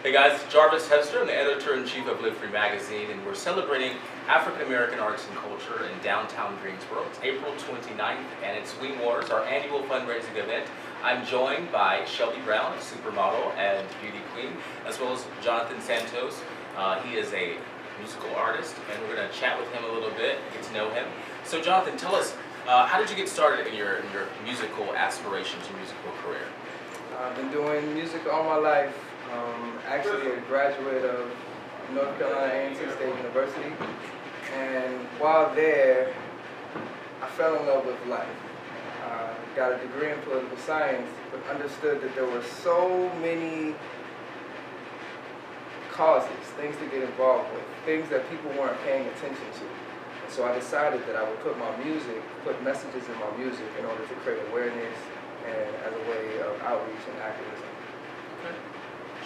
Hey guys, it's Jarvis Hester. I'm the editor-in-chief of Live Free Magazine, and we're celebrating African American arts and culture in downtown Greensboro. It's April 29th, and it's Wing Wars, our annual fundraising event. I'm joined by Shelby Brown, a supermodel and beauty queen, as well as Jonathan Santos. He is a musical artist, and we're going to chat with him a little bit, get to know him. So Jonathan, tell us, how did you get started in your musical aspirations, your musical career? I've been doing music all my life. Actually a graduate of North Carolina A&T State University, and while there, I fell in love with life. Got a degree in political science, but understood that there were so many causes, things to get involved with, things that people weren't paying attention to. And so I decided that I would put messages in my music in order to create awareness and as a way of outreach and activism.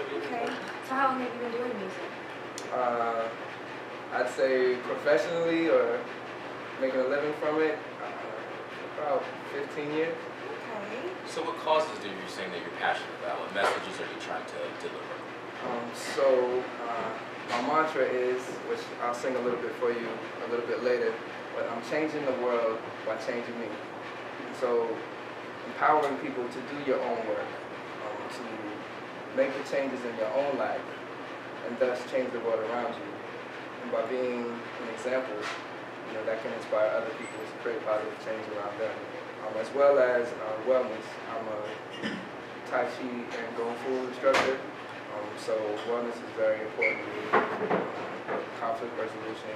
Okay, so how long have you been doing music? I'd say professionally or making a living from it, about 15 years. Okay. So what causes do you sing that you're passionate about? What messages are you trying to deliver? My mantra is, which I'll sing a little bit for you a little bit later, but I'm changing the world by changing me. And so empowering people to do your own work, to make the changes in your own life, and thus change the world around you. And by being an example, that can inspire other people to create positive change around them. As well as wellness. I'm a Tai Chi and Kung Fu instructor, so wellness is very important to me. Conflict resolution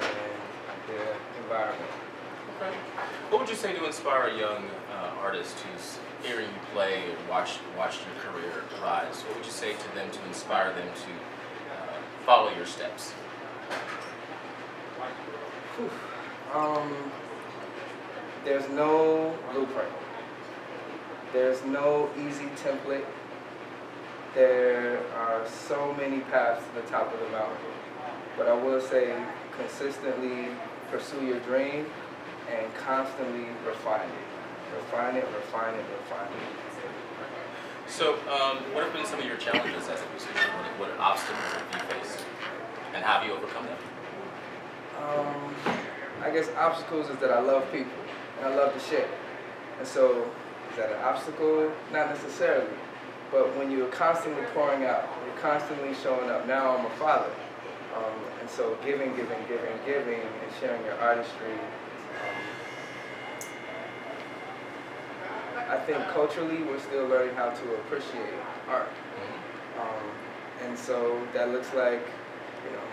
and the environment. Okay. What would you say to inspire a young artist who's hearing you play and watched your career rise? What would you say to them to inspire them to follow your steps? There's no blueprint. There's no easy template. There are so many paths to the top of the mountain. But I will say, consistently pursue your dream and constantly refine it. Refine it, refine it, refine it. So, what have been some of your challenges as a musician? What obstacles have you faced? And how have you overcome them? I guess obstacles is that I love people and I love to share. And so, is that an obstacle? Not necessarily. But when you're constantly pouring out, you're constantly showing up. Now I'm a father. And so giving, and sharing your artistry. I think culturally we're still learning how to appreciate art. And so that looks like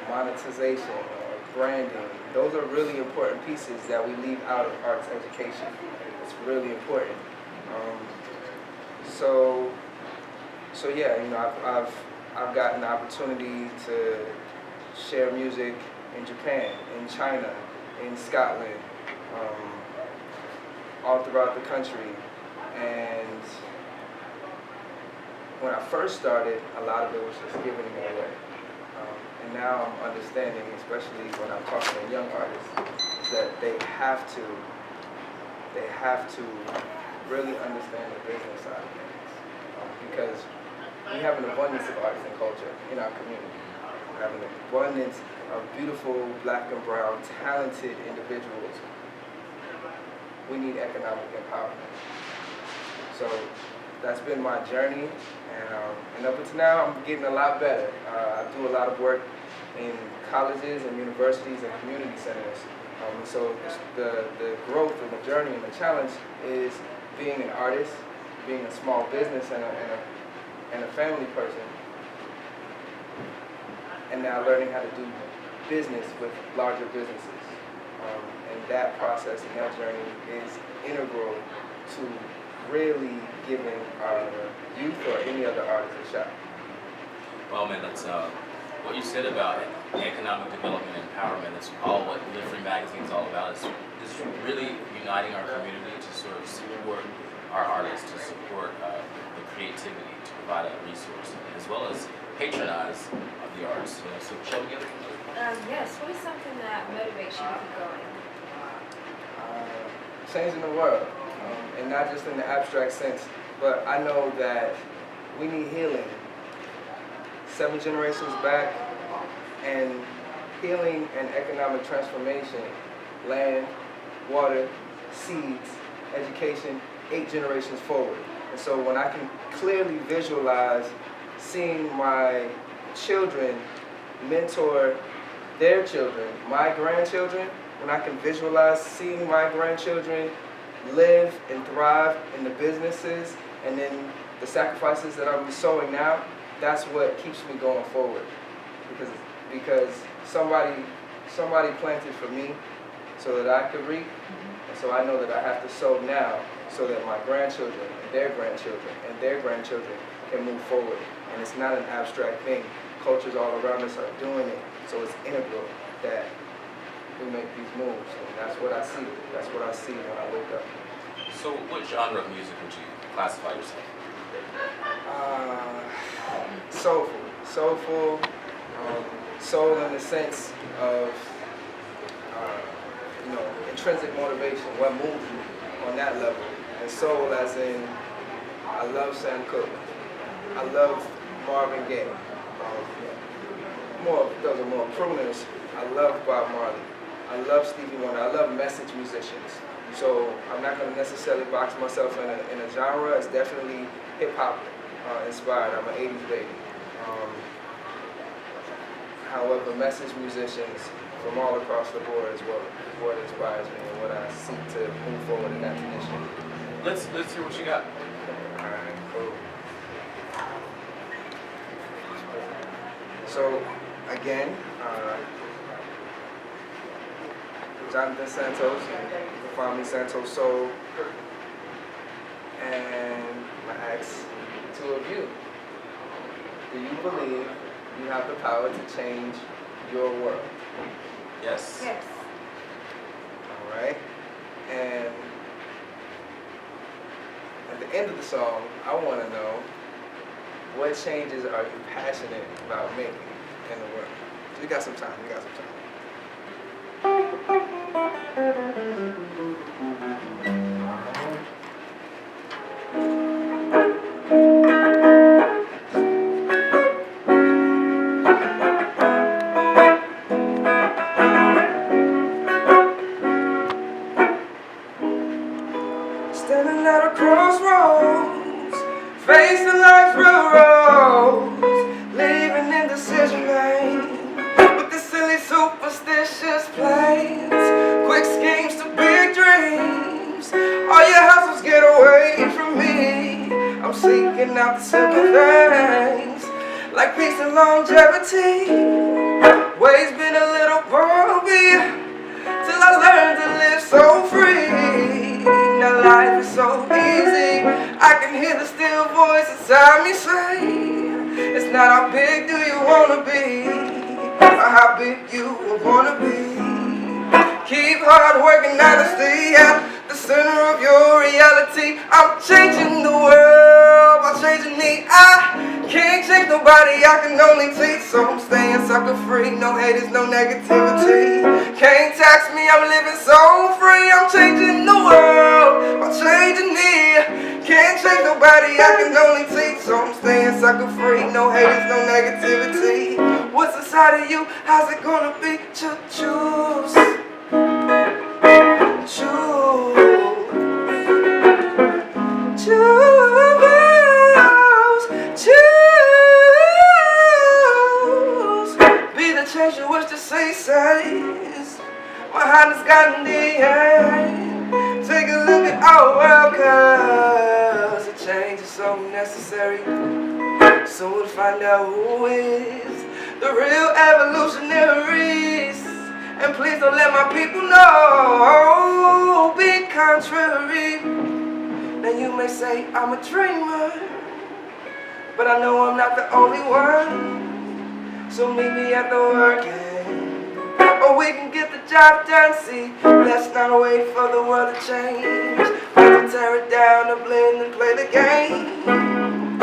monetization or branding. Those are really important pieces that we leave out of arts education. It's really important. So yeah, I've gotten the opportunity to share music in Japan, in China, in Scotland, all throughout the country. And when I first started, a lot of it was just giving it away. And now I'm understanding, especially when I'm talking to young artists, that they have to really understand the business side of things. Because we have an abundance of arts and culture in our community. We have an abundance of beautiful black and brown, talented individuals. We need economic empowerment. So that's been my journey, and up until now, I'm getting a lot better. I do a lot of work in colleges and universities and community centers. So the growth and the journey and the challenge is being an artist, being a small business and a family person, and now learning how to do business with larger businesses. And that process and that journey is integral to really giving our youth or any other artist a shot. Well, man, that's what you said about economic development and empowerment. That's all what Live Free Magazine is all about. Is really uniting our community to sort of support our artists, to support the creativity, to provide a resource, as well as patronize the arts. So, shall we get it? Yes. What is something that motivates you to keep going? Changing the world, and not just in the abstract sense, but I know that we need healing. 7 generations back, and healing and economic transformation, land, water, seeds, education, 8 generations forward. And so when I can clearly visualize seeing my children mentor their children, my grandchildren, when I can visualize seeing my grandchildren live and thrive in the businesses and then the sacrifices that I'm sowing now, that's what keeps me going forward. Because somebody planted for me so that I could reap, and so I know that I have to sow now so that my grandchildren and their grandchildren and their grandchildren can move forward. And it's not an abstract thing. Cultures all around us are doing it, so it's integral that we make these moves. And that's what I see. That's what I see when I wake up. So what genre of music would you classify yourself? Soulful. Soulful. Soul in the sense of, intrinsic motivation, what moves you on that level. And soul as in, I love Sam Cooke. I love Marvin Gaye. Those are more crooners. I love Bob Marley. I love Stevie Wonder. I love message musicians. So I'm not going to necessarily box myself in a genre. It's definitely hip-hop inspired. I'm an 80s baby. However, message musicians from all across the board is what inspires me and what I seek to move forward in that tradition. Let's hear what you got. All right, cool. So, again, Jonathan Santos, you can find me Santos Soul, and my ask two of you. Do you believe you have the power to change your world? Yes. Yes. All right. And at the end of the song, I want to know, what changes are you passionate about making in the world? So we got some time. Standing at a crossroads, facing life's real roads, leaving indecision lane with the silly superstitious plans, quick schemes to big dreams. All your hustles get away from me. I'm seeking out the simple things like peace and longevity. Ways been a little bumpy till I learned to live so free. Now life is so easy, I can hear the still voice inside me say, it's not how big do you wanna be, or how big you wanna be. Keep hard working honesty at the center of your reality. I'm changing the world by changing me. I can't change nobody, I can only teach. So I'm staying sucker free, no haters, no negativity. Can't tax me, I'm living so free. I'm changing the world by changing me. Can't change nobody, I can only teach. So I'm staying sucker free, no haters, no negativity. What's inside of you, how's it gonna be? Choose. Be the change you wish to see, says my heart has gotten the end. Take a look at our world, cause a change is so necessary. So we'll find out who is the real evolutionaries. And please don't let my people know, be contrary. Now you may say I'm a dreamer, but I know I'm not the only one. So meet me at the work end, or we can get the job done. See, let's not wait for the world to change. Let's tear it down to blend and play the game.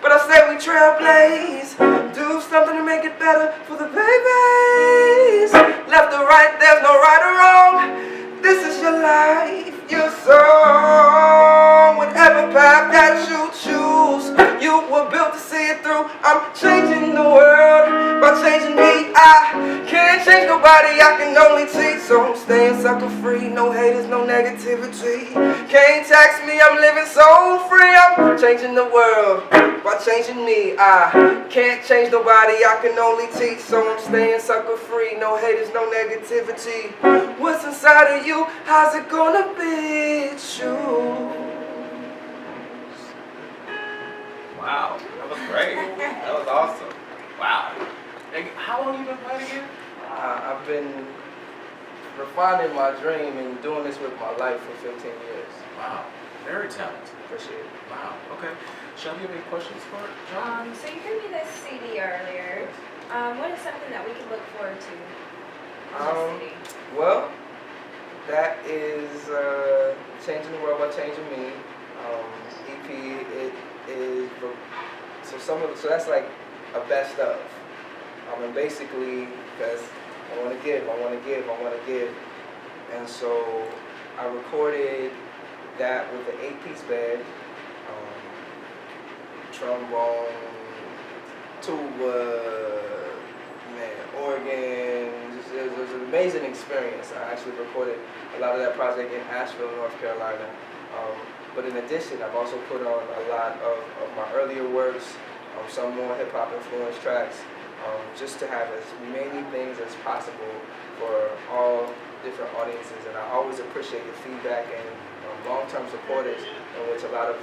But I say we trailblaze, do something to make it better for the babies. Left or right, there's no right or wrong. This is your life, your song. Whatever path that you choose, you you were built to see it through. I'm changing the world by changing me. I can't change nobody, I can only teach. So I'm staying sucker free, no haters, no negativity. Can't tax me, I'm living so free. I'm changing the world by changing me. I can't change nobody, I can only teach. So I'm staying sucker free, no haters, no negativity. What's inside of you, how's it gonna be true? Wow, that was great. That was awesome. Wow. Hey, how long you been playing again? I've been refining my dream and doing this with my life for 15 years. Wow, very talented. Appreciate it. Wow, okay. Shelby, you have any questions for John? So you gave me this CD earlier. What is something that we can look forward to in this CD? Well, that is Changing the World by Changing Me. EP, it is, so that's like a best of. And basically, because I want to give, and so I recorded that with an 8-piece band, trombone, tuba, organ. It was an amazing experience. I actually recorded a lot of that project in Asheville, North Carolina. But in addition, I've also put on a lot of my earlier works, some more hip-hop influenced tracks, just to have as many things as possible for all different audiences. And I always appreciate the feedback and long-term supporters, in which a lot of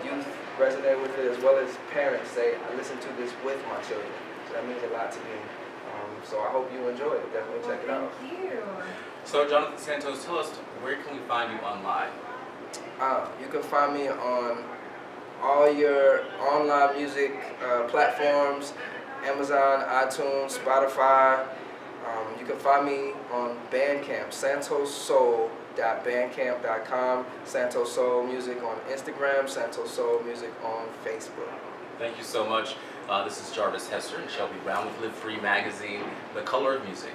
youth resonate with it, as well as parents say, I listen to this with my children. So that means a lot to me. So I hope you enjoy it. Definitely check it out. Thank you. So Jonathan Santos, tell us, where can we find you online? You can find me on all your online music platforms, Amazon, iTunes, Spotify. You can find me on Bandcamp, Santossoul.bandcamp.com, Santossoulmusic on Instagram, Santossoulmusic on Facebook. Thank you so much. This is Jarvis Hester and Shelby Brown with Live Free Magazine, The Color of Music.